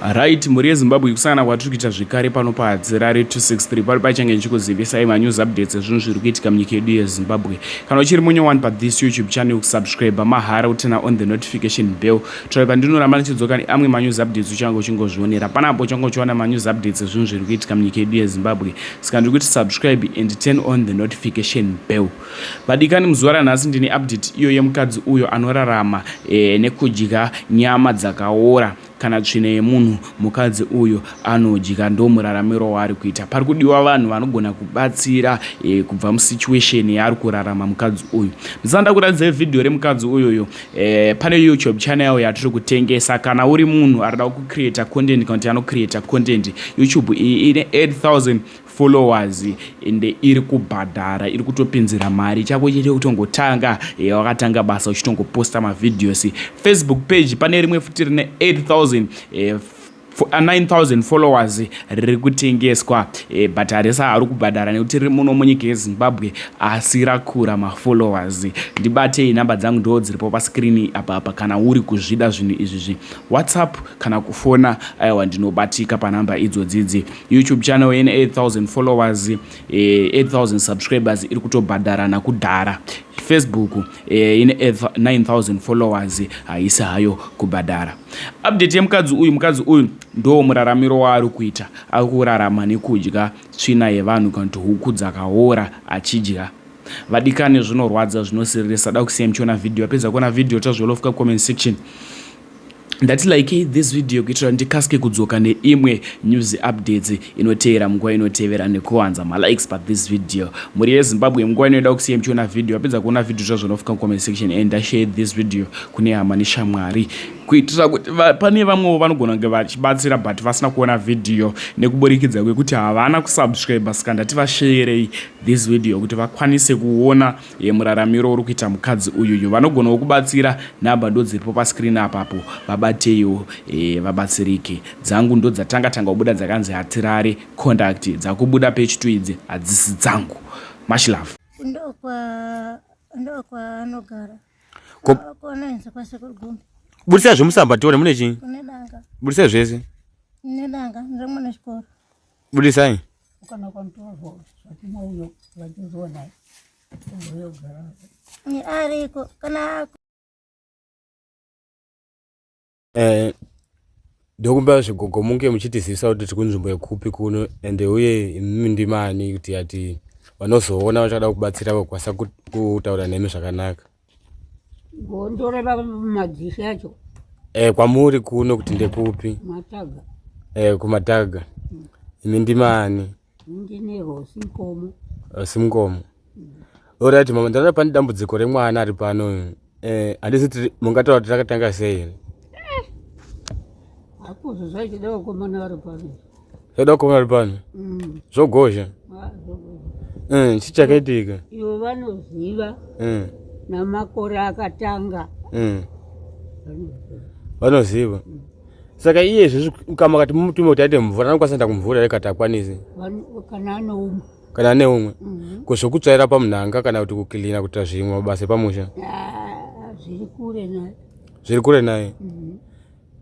Right, muri yeZimbabwe kusana kwatiri kuita zvekare pano paHadzirare 263 pari pachange ndichikuzivisai manews updates ezvinhu zviri kuitika munyika yedu yeZimbabwe. Kana uchiri munyowani pathis YouTube channel, kusubscribe mahara utena on the notification bell. Try pandinoramba ndichidzoka neamwe manews updates uchange uchingozvionera. Panapo uchange uchiwana manews updates ezvinhu zviri kuitika munyika yedu yeZimbabwe. Saka ndiri kuti subscribe and turn on the notification bell. Vadikani, muzuva ranhasi ndine update iyo yemukadzi uyo anorarama nekudya nyama dzakaora kana tsvina yemunhu. Mukadzi uyu anodya, ndo muraramiro waari kuita. Pari kudiwa vanhu vanogona kubatsira kubva musituation yaari kurarama mukadzi uyu. Ndisanda kuratidza vhidhiyo remukadzi uyuyo. Pane YouTube channel yatiri kutengesa. Kana uri munhu arida kucreata content kana kuti anocreata content, YouTube iyi ine 8,000 followers ende iri kubhadhara, iri kutopinzira mari chako chete kutongotanga wakatanga basa uchitongoposta mavideos. Facebook page pane rimwe futi rine 9,000 followers riri kutengeswa, but harisa ari kubhadhara nekuti riri muno munyika yeZimbabwe asi rakura mafollowers. Ndibatei namba dzangu ndo dziripo paskrini apa kana uri kuzvida zvinhu izvi WhatsApp kana kufona, aiwa ndinobatika panamba idzodzidzi. YouTube channel ine 8,000 followers, 8,000 subscribers iri kutobhadhara kudhara. Facebook ine 9,000 followers haisi hayo kubhadhara. Update yemukadzi uyu, mukadzi uyu ndo muraramiro waari kuita. Ari kurarama nekudya tsvina yevanhu kana kuti huku dzakaora achidya. Vadikani, zvinorwadza, zvinosirisa. Da kusiyai muchiona vhidhiyo. Apedza kuona vhidhiyo tazviolofuka comment section. Ndati like this video kuitira ndikasike kudzoka neimwe news updates inoteera munguva inotevera nekuwanza malikes pa this video. Muri yeZimbabwe munguva inoda kusiyai muchiona vhidhiyo. Apedza kuona vhidhiyo tazviolofuka comment section and share this video kune hama neshamwari, kuitira kuti pane vamwe vanogona kunge vachibatsira but vasina kuona vhidhiyo nekuburikidza kwekuti havana kusubscribe. Saka ndati vasherei this video kuti vakwanise kuona muraramiro uri kuita mukadzi uyuyu. Vanogona kubatsira, namba ndo dziripo paskrini apapo, vabateyo vabatsirike. Dzangu ndo dzatanga kubuda dzakanzi Hatirare contact, dzakubuda page 2 idzi hadzisi dzangu. Much love. Ndo kwa anogara kona inza kwa sekugumbi. Burisa zvomusamba tione mune chii? Kune danga. Burisa zvese? Kune danga, ndamuna chikoro. Burisai? Kana kwa mtovo, satima uyo, wajizona. Uyo gara. Ni ariko, kana ndokumba zvigogo munge muchitizivisa kuti tiri kunzvimbo yekupi kuno, ende uye imimi ndimani kuti ati vanozoona vachada kubatsira vakwasa kutaura nemi zvakanaka. Gondoreva madzishi yacho. Kwamuri kuno kuti ndekupi? Mataga. Kumataga. Imi ndimani? Ndine Rosi Mkomo. Rosi Mkomo. Alright mama, ndana pani dambudziko remwana ari pano. Handisi mungataura kuti takatanga sei? Akuzo zvachidawo komana ari pano. Zvachidawo komana ari pano? Zvogozha? Zvogozha. Chichakaitika? Ivo vanoziva namakore akatanga. Vanoziva. Saka iyezvi kama kati mumutume kuti aite mvura, anokwanisa kumvura rekati akwanise? Kana ane umwe. Kana ane umwe? Kuzvokutsvaira pamunhanga kana kuti kukilina kuita zvimwe mabasa epamusha? Zviri kure naye. Zviri kure naye?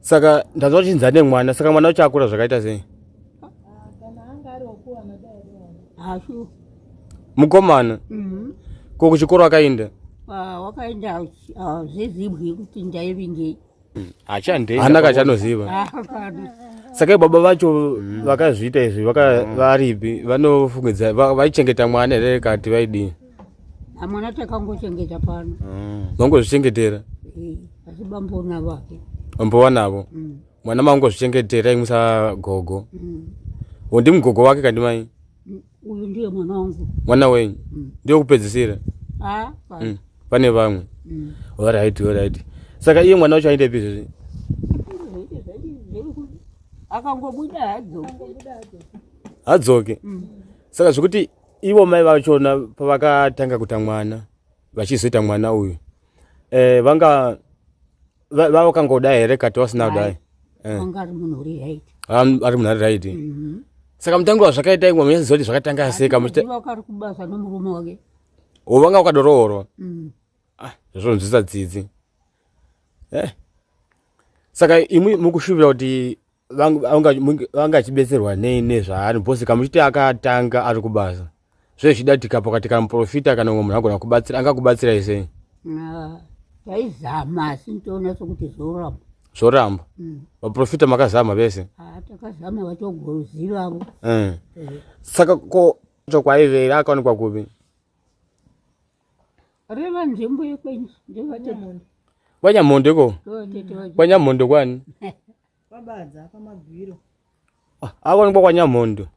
Saka ndazva uchinza nemwana, saka mwana ucho akura zvakaita sei? Kana anga ari wokuwana dai. Ashu. Mukomana? Ko kuchikoro akaenda? Wakaenda zvezibwi kuti ndaivingei. Achandei. Hana kachanoziva. Saka baba vacho vakazviita izvi varipi? Vanofungidza vaichengeta mwana here kati vaidii? Mwana takangochengeta pano. Mangozvichengetera? Asi bambona vake. Bambo navo? Mwana mangozvichengetera imusa gogo? Ndi mugogo wake kandi mai? Uyu ndiye mwana wangu. Mwana wenyu? Ndiyo kupedzisira? Pane vamwe? Alright. Saka iye mwana wacho aende pizvi? Akangobuda hadzoke. Saka zvekuti ivo mai vachona pavakatanga kuita mwana, vachizoita mwana uyu, vakangoda here kati vasina kudai? Vanga ari munhu right. Ari munhu ari right. Saka mutangira zvakaita imwe munyazoti zvakatanga seka muchita vakari kubasa nomurume wake. Vanga vakadoroorwa? Zvozvonzwisa dzidzi. Saka imwe mukushuvira kuti vanga achibetserwa nei nezvaari bhosi kamuchiti akatanga ari kubasa zvezvida tikapakati kamuprofita kana umwe munhu agona kubatsira angakubatsirai sei? Taizama asi ntoona sokuti zvoramba vaprofita makazama vese? Takazama vatogozivavo. Saka ko chokwaive akaonekwa kupi? Reva nzvimbo yekwenyu Kwanyamondo iko? Kwanyamondo kwani? Kwabadza pamagwiro. Akaonekwa Kwanyamondo.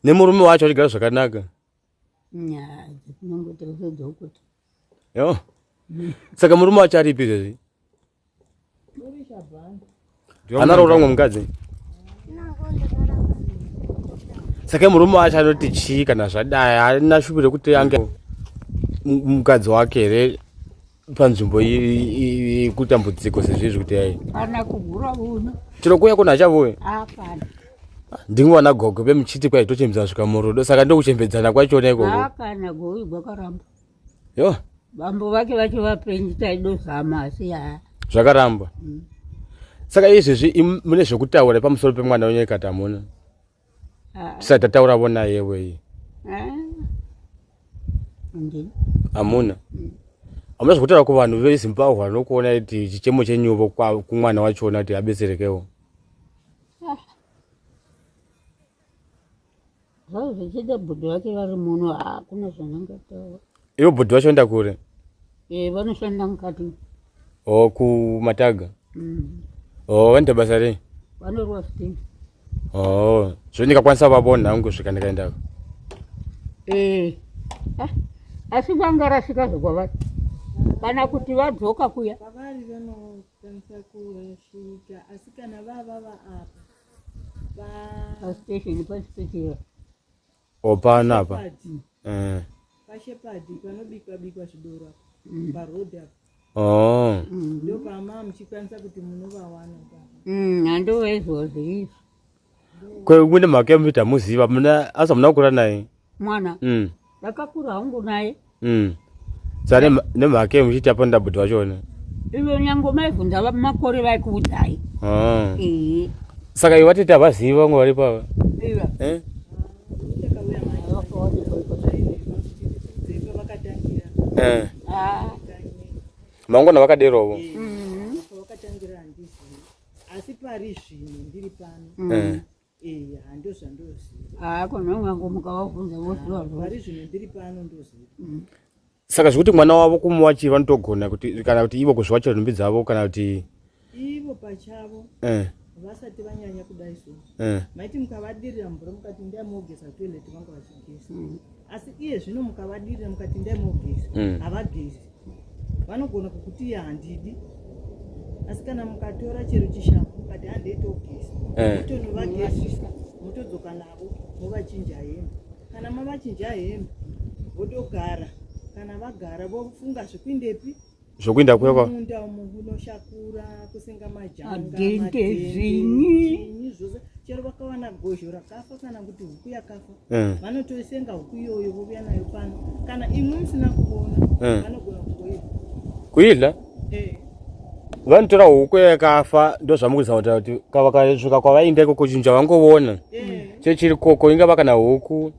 Nemurume wacho achigara zvakanaka? Kunongotekedzokuti Yo. Saka murume wacho aripi izvezvi? Anaroora umwe mukadzi? Saka murume wacho anoti chii kana zvadai haana shupi rekuti ange mukadzi wake here panzvimbo yekutambudziko sezvizvi kuti ai kana kugura uno chiro kuya kuna achavuya apana ndingwana gogo bemuchiti kwai tochembedza svika murudo saka ndokuchembedzana kwachona ikoko kana gowi gwakaramba yo bambo vake vacho vapenyu taidozama asi zvakaramba saka izvezvi mune zvekutaura pamusoro pemwana wenyu ikati hamuna tisati tatauravo naye wei hamuna hamuna zvekutaura kuvanhu vezimbabwe vanokuona kuti chichemo chenyuvo kumwana wachona kuti abetserekewo zvao zvichida bhodhi vake vari muno hakuna zvanangataura ivo bhodhi vacho enda kure vanoshanda mukati kumataga vanoita basa rei vanorwa sitini zvo ndikakwanisa vavo nhangu kusvika ndikaendako asi vangarasika zvokwavari kana kuti vadzoka kuya Pavari vanokwanisa kurashika asi kana vavava apa pastation pasipetera panapa pashepadi panobikwa zvidoro apa parodhi apa ndo pama muchikwanisa kuti munovawana handovaizwa zvirizvo mune mhaka yemita muziva muna asa muna kukura naye mwana ndakakura hangu naye sa nemhaka yemuchiti apa ndabhodhi vachona ivo nyange maibvunza makore vaikuudzai saka iwe watiti havazivi vamwe vari pava mangona vakaderovo vakatangira handizivi asi pari zvino ndiri pano hando zvandoziva konongangomuka vabvunza voziva pari zvino ndiri pano ndoziva saka zvekuti mwana wavo kumuwa chii vanotogona kuti kana kuti ivo kuzviwa chirumbi dzavo kana kuti ivo pachavo vasati vanyanya kudai izvozvo maiti mukavadirira mvura mukati ndaimogeza toileti vanga vachigeza asi iye zvino mukavadirira mukati ndaimogeza havagezi vanogona kukuti handidi asi kana mukatora chero chishambo mukati handeitogeza mutonovagezisa mutodzoka navo movachinja hembe kana mavachinja hembe vodogara kana vagara vofunga zvekuindepi zvokuinda kwekwa munda munoshakura kusenga majanga zvinyi zvose chero vakawana gozho rakafa kana kuti huku yakafa vanotoisenga huku iyoyo vovuya nayo pano kana imwe musina kuona vanogona kuidla vanotora huku yakafa ndo zvamukuzama kuti vakasvika kwavainda ikoko chinja vangoona chechiri koko ingava kana huku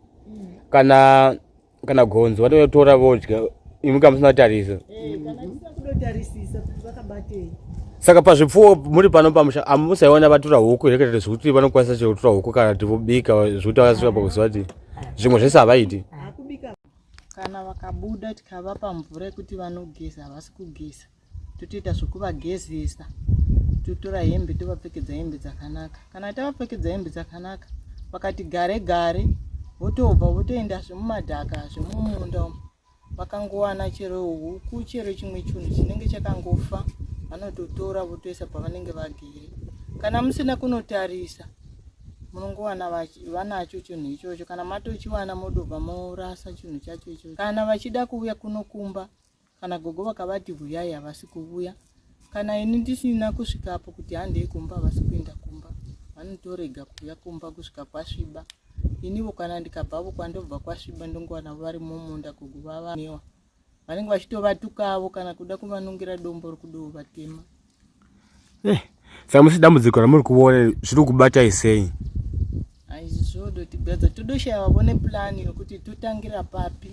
kana gonzo vanotora vodya imwe kamusina tarisa saka pazvipfuwo muri pano pamusha hamusaiona vatora huku reketete zvekuti vanokwanisa chero kutora huku kana kuti vobika zvekuti vakasvika pakuziva kuti zvimwe zvese havaiti kana vakabuda tikavapa mvura yekuti vanogeza havasi kugeza totoita zvekuvagezesa totora hembe tovapfekedza hembe dzakanaka kana tavapfekedza hembe dzakanaka vakati gare gare votobva votoenda zvemumadhaka zvemumunda vakangowana chero huku chero chimwe chinhu chinenge chakangofa vanototora votoisa pavanenge vagere kana musina kunotarisa munongowana vanacho chinhu ichocho kana matochiwana modobva morasa chinhu chacho ichocho kana vachida kuuya kunokumba kana gogo vakavati huyai havasi kuuya kana ini ndisina kusvikapo kuti handei kumba havasi kuenda kumba vanotorega kuuya kumba kusvika kwasviba inivo kana ndikabvavo kwandobva kwasviba ndongowana vari mumunda kuguvavanewa vanenge vachitovatukavo kana kuda kuvanongira dombo rokudovatema Saka musi dambudziko ramuri kuona zviri kubatai sei? Aizvozvodotibvedza todoshaya vone plani yokuti totangira papi.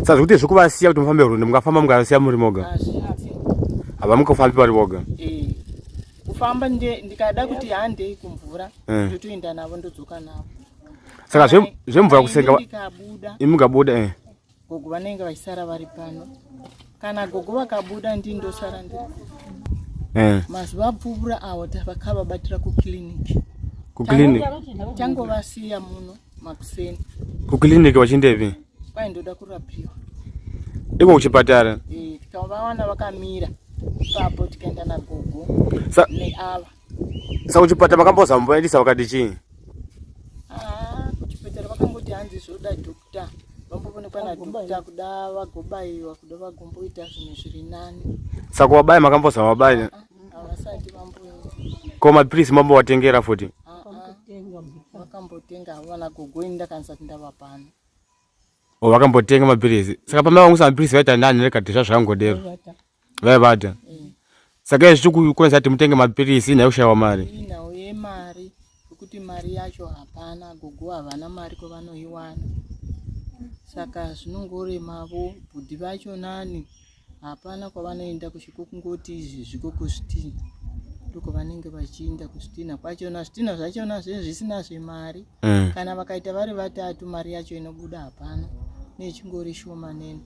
Saka zvikuti zvikuvasiya kuti mufambe runde mungafamba mukasiya muri moga? Hazviti. Havamukafambi vari voga? Kufamba ndikada kuti handei kumvura ndotoenda navo ndodzoka navo. Saka zvemvura kusenga imukabuda gogo vanenge vachisara vari pano. Kana gogo vakabuda ndindosara ndiri. Mazuva apfuura awo vakavabatira kukiliniki. Kukiliniki? Tangovasiya muno makuseni. Kukiliniki wachindepi? Kwai ndoda kurapiwa. Iko kuchipatara? Tikavawana vakamira ipapo tikaenda nagogo neava. Saka kuchipatara makamboza mumboendesa vakati chii? Kuchipatara vakangoti hanzi zvoda dhokota. Vambovonekwa nadhokota kuda vagobayiwa kuda vagomboita zvinhu zviri nani. Saka wabaya makamboza wabaya? Havasati vamboenda. Ko mapirisi mambowatengera futi? Vakambotenga havana gogo ndakanisati ndava pano. Vakambotenga mapirisi. Saka pamavangisa mapirisi vaita nani rekati zvazvangodero? Vaivata? Saka izvi zvikukonesa kuti mutenge mapirisi inayo kushayiwa mari? Inawo yemari yokuti mari yacho hapana, gogo havana mari kwavanoiwana. Saka zvinongoremavo bhudhi vacho nani hapana kwavanoenda kusviko kungoti izvi zviko kusvitina. Ndoko vanenge vachienda kusvitina kwachona zvitina zvachona zvisina zvemari. Kana vakaita vari vatatu mari yacho inobuda hapana. Nechingori shoma nene.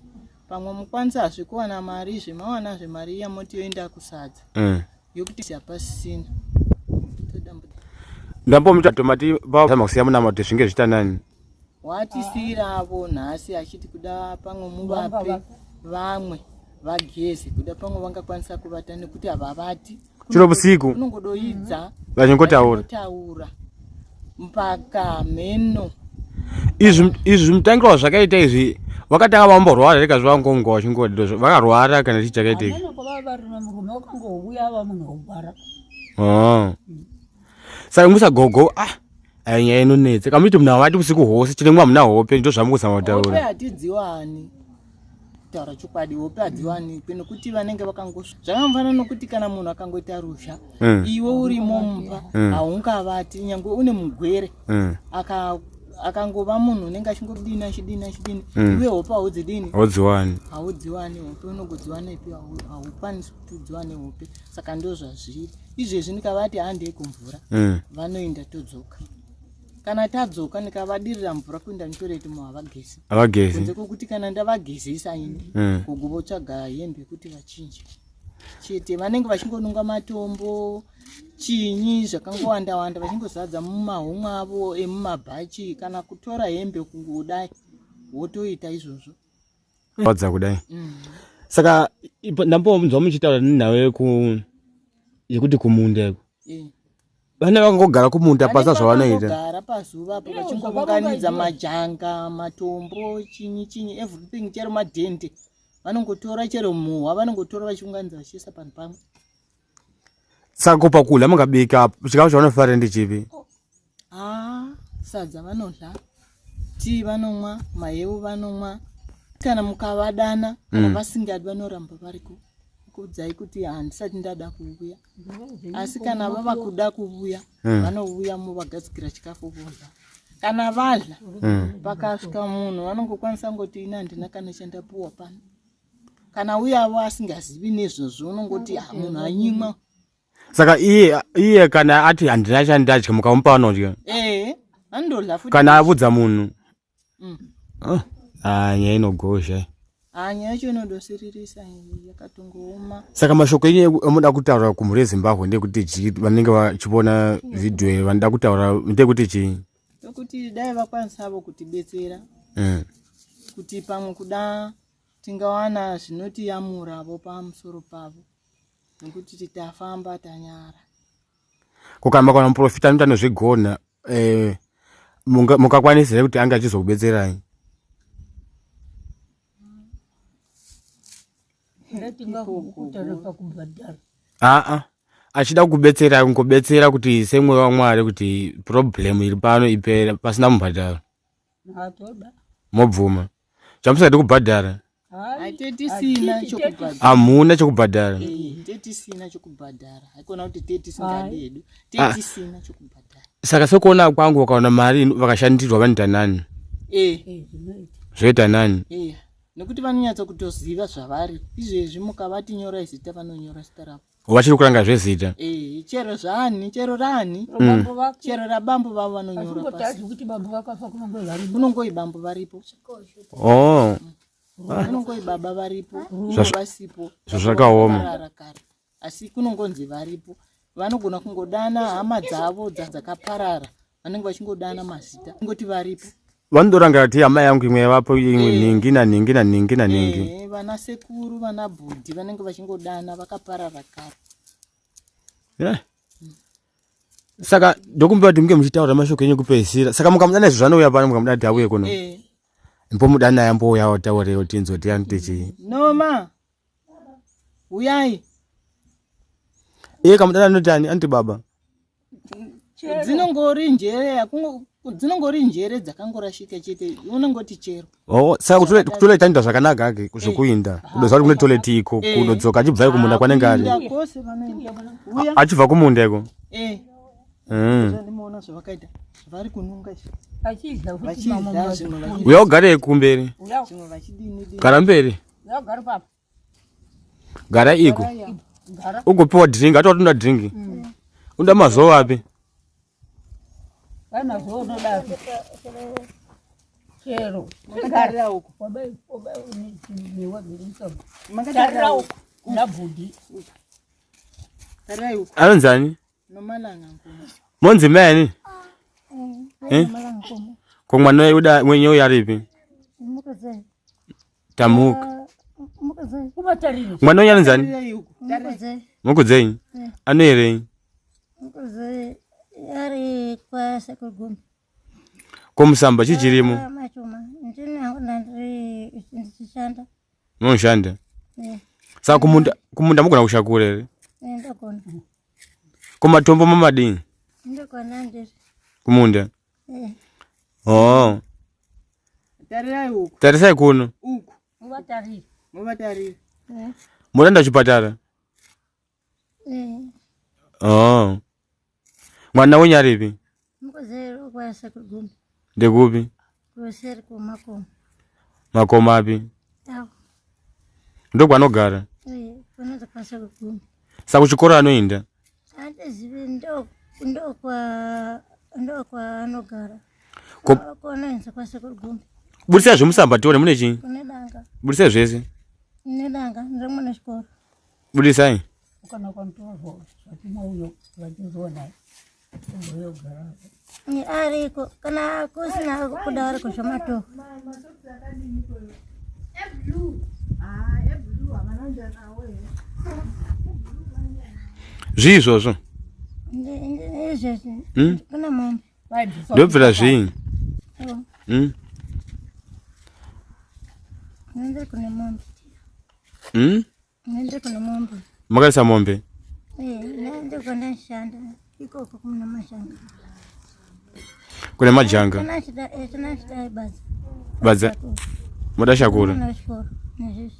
Pamwe mukwanisa hazvi kuwana mari zvemawana zvemari iya motoenda kusadza. Yokuti hapasisina. Ndambomita tomati vazama kusiya munama kuti zvinge zvita nani? Watisiravo nhasi achiti kuda pamwe muvape vamwe vageze kuda pamwe vangakwanisa kuvata nekuti havavati. Chiro busiku? Unongodoidza vachingotaura mpaka meno. Izvi mutangiro zvakaita izvi vakatanga vamborwara reka zvangongo vachingodi vakarwara kana chii chakaiteka? Murume wakangouya vamunogara. Saka musagogo nyaya inonetsa kamuiti munhu havati usiku hwose chinemwa muna hope ndo zvamukuzama kutaura. Hope hatidziwani. Kutaura chokwadi hope hadziwani nekuti vanenge vakangosva. Zvakamfanana nokuti kana munhu akangoita rusha iwe urimo mumba haungavati nyangwe une mugwere akangova munhu unenge achingodini achidini iwe hope haudzidini? Haudziwani hope. Unongodziwana ipi? Haukwanisi kuti udziwane hope. Saka ndo zvazviri izvezvi ndikavati handei kumvura vanoenda todzoka. Kana tadzoka ndikavadirira mvura kuenda mutoreti havagezi. Kunze kwokuti kana ndavagezesa ini gogo votsvaga hembe yekuti vachinje chete. Vanenge vachingonunga matombo chinyi zvakangowanda vachingozadza mumahomwe avo emumabhachi kana kutora hembe kungodai wotoita izvozvo wadza kudai. Saka ndambonzwa muchitaura nawe yekuti kumunda vana vakangogara kumunda pasa zvavanoita. Vanogara pazuva apo vachingounganidza majanga matombo chinyi everything chero madhende vanongotora chero muhwa vanongotora vachiunganidza vachiisa panhu pamwe. Saka kupa kudya mungabika chikafu chavanofarira ndechipi? Sadza vanodya, tii vanomwa, mahewu vanomwa. Kana mukavadana kana vasingadi vanoramba variko kuudzai kuti handisati ndada kuuya. Asi kana vava kuda kuuya vanouya muvagadzikira chikafu vodya. Kana vadya pakasvika munhu vanongokwanisa ngoti ina handina kana chandapuwa pano. Kana uyavo asingazivi nezvozvo unongoti munhu anyimwa. Saka iye kana ati handina chandadya mukamupa vanodya? Vanodya futi. Kana avudza munhu? Nyaya inogozha. Nyaya yacho inodosiririsa yakatongooma. Saka mashoko enyu amuda kutaura kumhuri yeZimbabwe ndekuti vanenge vachipona video vanoda kutaura ndekuti chii? Kuti dai vakwanisavo kutibetsera kuti pamwe kuda tingawana zvinotiyamuravo pamusoro pavo nekuti titafamba tanyara. Kukama kana muprofita anoita nezvigona mukakwanisa kuti anga achizokubetserai? Achida kukubetsera kungobetsera kuti semwe waMwari kuti problem iri pano ipere pasina mubhadharo. Mobvuma chamusati kubhadhara? Tetisina chokubhadhara. Hamuna chokubhadhara. Tetisina chokubhadhara. Haikona kuti tetisingadedu. Tetisina chokubhadhara. Saka sokuona kwangu wakaona mari vakashandirwa vanoita nani? Zvoita nani? Nekuti vanonyatsa kutoziva zvavari. Izvezvi mukavati nyora zita vanonyora zita ravo. Vachiri kuranga zvezita. Chero zvani, chero rani. Chero rabambo vavo vanonyora pasi. Kunongoi bambo varipo. Kunongoi baba varipo. Vasipo. Zvakaoma. Asi kunongonzi varipo. Vanogona kungodana hama dzavo dzakaparara. Vanenge vachingodana mazita. Ngoti varipo. Vandoranga kuti amai yangu imwe vapo ningi naningi. Vana sekuru, vana bhudhi vanenge vachingodana vakaparara kare. Saka ndokumba kuti munge muchitaura mashoko enyu kupedzisira. Saka mukamudana izvo zvanouya pano mukamudana kuti auye kuno. Mudana yambouya wataure kuti nzoti yantichi. Noma. Uyai. Kamudana notani anti baba. Dzinongori njere dzakangorashika chete unongoti chero. Saka kutoilet anda zvakanaka hake zvokuinda kudoziva kuti kune toilet iko kudodzoka achibva kumunda kwanenge ari achibva kumunda iko. Ndinoona zvavakaita vari kununga uya ugare kumberi gara mberi gara iko ugopiwa drink atotoda drink unoda mazuva api? Kana zono da chero. Makarira huko. Ni wabirinso. Makarira huko. Na budi. Karira huko. Anonzani? Nomalanga nkomo. Monzi mani? Kwa mwana uda mwenye uyaripi? Mukaze. Tamuka. Mukaze. Kubatariri. Mwana yanzani? Mukaze. Mukuzenyi? Anere? Mukaze. Yari kwa sekugumi. Kumusamba chichirimu? Machuma. Ndina ndiri ndishanda. Mushanda? Saka kumunda mukona kushakurere? Ndakona. Kumatombo mamadini? Ndakona ndiri. Kumunda? Tarira huko. Tarisai kuno? Huko. Mubatariri. Muranda chipatara? Mwana wenye aripi? Mukaze kwa sekugumi. Ndekupi? Kuseri kwa makomo. Makomo api? Tawo. Ndo kwanogara? Kunoza kwa sekugumi. Saka kuchikora anoinda? Andizivi ndo kwa anogara. Kunoza kwa sekugumi. Budisa zvomusamba tione mune chii? Kunedanga. Budisa zvese? Nedanga ndamuna chikoro. Budisai? Kana kontrol zvatima uyo vachizona. Ni ariko kana kusina kudara kwa shamato. Zvizvozvo? Kuna mombe. Ndobvira zvii? Nende kuna mombe. Nende kuna mombe. Makaisa mombe? Nende kuna shanda. Iko kuna mashanga. Kuna majanga? Kuna shida baza. Baza? Muda shakura? Kuna shikoro. Yes.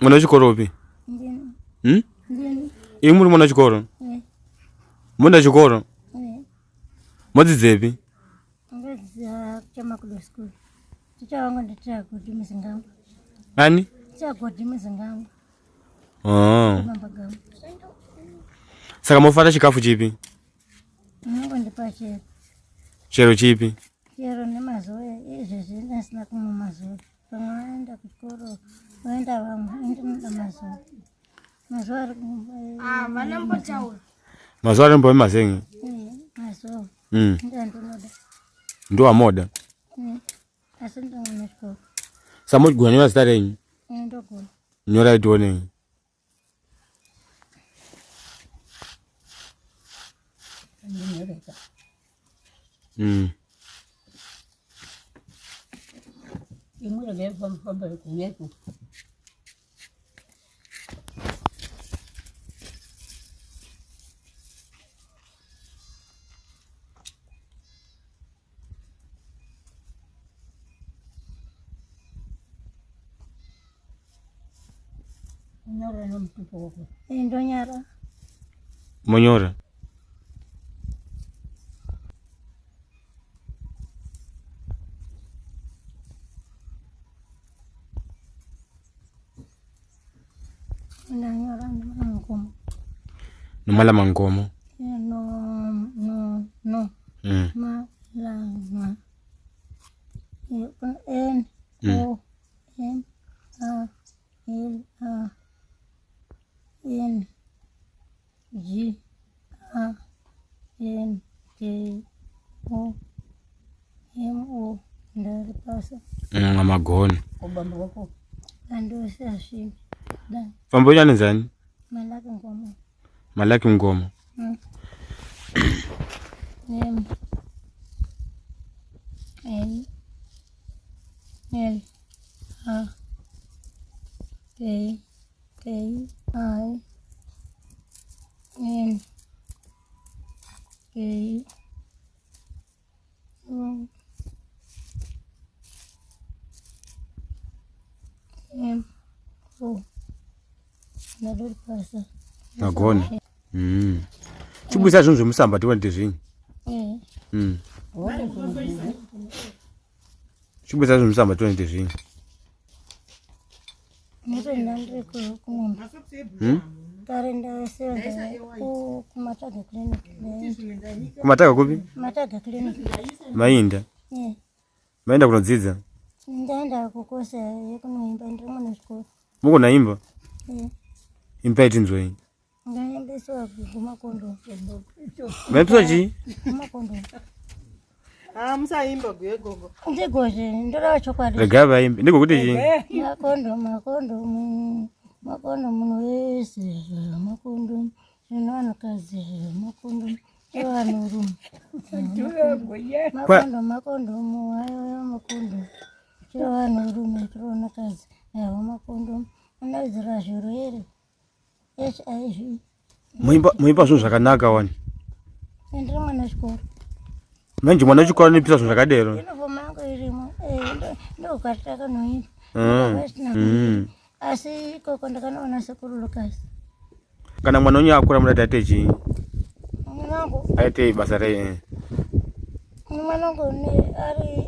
Muna chikoro upi? Ndini. Imi muri muna chikoro? Munda chikoro? Modzidzepi? Ngadzia chama kudo school. Ticha wangu nditira kuti muzingambo. Ani? Ticha kuti muzingambo. Saka mofata chikafu chipi? Mungu ndipa chero. Chero chipi? Chero nemazoe izvezvi ndasina kumwa mazoe. Pamwe vaenda kuchikoro vaenda vamwe ndinoda mazoe. Mazoe ari vanombotaura. Mazoe ari mbove mazengi? Mazoe. Ndinoda. Ndo amoda? Asi ndingona chikoro. Samogona nyora zita renyu? Ndogona. Nyora itione. Imwe ngefamba kuyetu. Nyora na mtupo wako. Ndonyara. Monyora. Ndonyara na ngomo. Numala mangomo. No. Malama. N O M A L A N G A N J O M O ndari pasa. Ngamagona. Obamba wako. Ando sashi. Da. Fambo yani zani? Malaki ngomo. Malaki ngomo. M N L A K I N K O M O ndari pasa. Magona. Chibwisa zvinhu zvemusamba tiwanite zvinyi. Chibwisa zvinhu zvemusamba tiwanite zvinyi. Nitoenda ndiri kumombe. Karenda sevenza kumataga clinic. Kumataga kupi? Mataga clinic. Mainda. Mainda kunodzidza. Ndaenda kukosa yekunoimba ndiri mwana chikoro. Muko naimba? Imba itinzwei. Ngaembeswa kumakondo. Maipisa chi? Kumakondo. Musaimba guye gogo. Ndigoje ndora chokwadi. Rega vaimbe. Ndiko kuti chi? Makondo muno wese. Makondo zvinwanakazi. Makondo evanhurume. Makondo muhayo makondo. Evanhurume tironakazi. Makondo anadzira zvirwere. HIV. Muimba zvinhu zvakanaka wani. Ndiri mwana chikoro. Manje mwana chikoro nipisa zvinhu zvakadero. Uniform yangu irimo. Ndokataka noimba. Asi koko ndakanoona sekuru Lucas. Kana mwana wenyu akura munati aite chii? Mwanangu. Aite basa rei. Mwanangu ari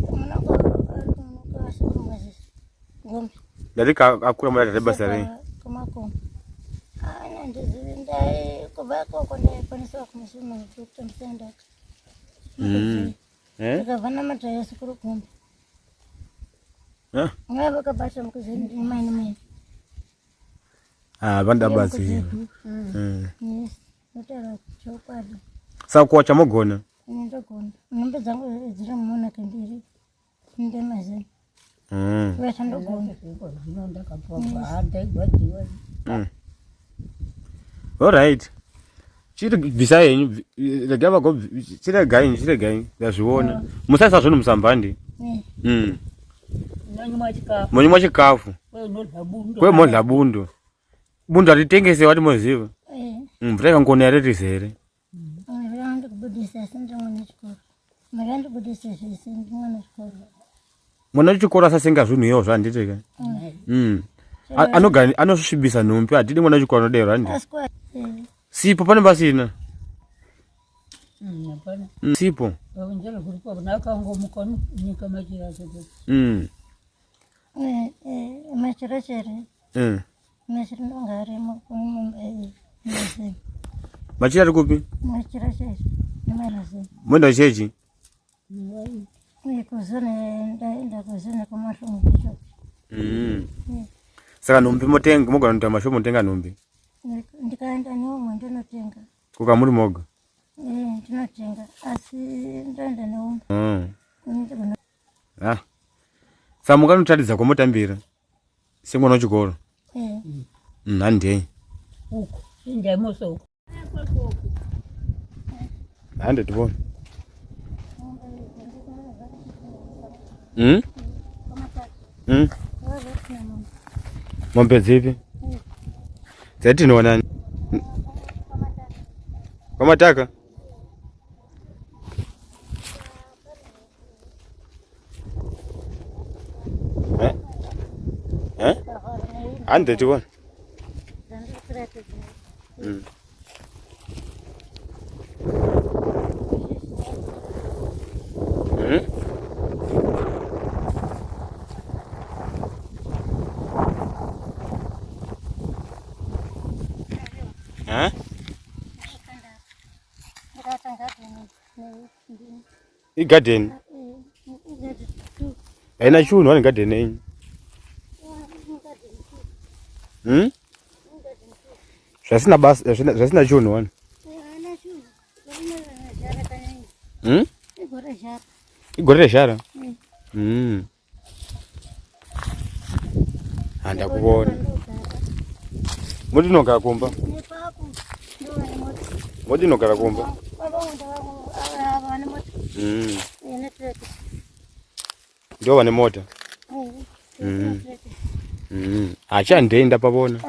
kuMwazisi. Ngombe. Ndati akura munati aite basa rei. Kumakomo. Ndai kubva koko ndaikwanisa kumusima Dr. Msendaka. Ndakabva namataya sekuru Gombe. Ngava kabasha mukuzeni maini mene. Vanda basi. Yes. Ndotara chokwadi. Saka chamogona. Ndogona. Nhumbi dzangu dziri mumona kandiri. Ndemazeni. Ndogona. All right. Chiri bvisa yenyu rega vago chiregai ndazviona. Musaisa zvinhu musambandi. Monywa chikafu. Kwe modla bundo. Bundo atitengese wati moziva. Mvura ikangona ere tizere. Ndiri kubudisa sindiri mwana chikoro. Ndiri kubudisa zvese ndiri mwana chikoro. Mwana wechikoro asasenga zvinhu iwo zvanditeka. Anosvibisa nhumbi atidi mwana wechikoro anodero handi. Sipo pane pasina. Sipo. Macherechere. Machira ndongarimo kumumbe. Machira ari kupi? Macherechere. Nemarasi. Mwenda chechi? Kuzone ndaenda kuzone kumashomo kisho. Saka nhumbi motenga mogana kuita mashomo motenga nhumbi. Ndikaenda neumwe ndinotenga. Kuka muri moga? Ndinotenga asi ndaenda neumwe. Saka mukanotadza kwamotambira semwana wechikoro. Handei. Uko indaimoso uko. Hande tibone. Mombe dzipi? Dzetinoona kwamataka. Hande tibone. Garden. Haina chunu wani garden yenyu. Zvasina chunu wani. Igore reshara. Handa kuona. Mudi nogara kumba. Mudi nogara kumba. Ndio wane mota. Acha ndenda pabona.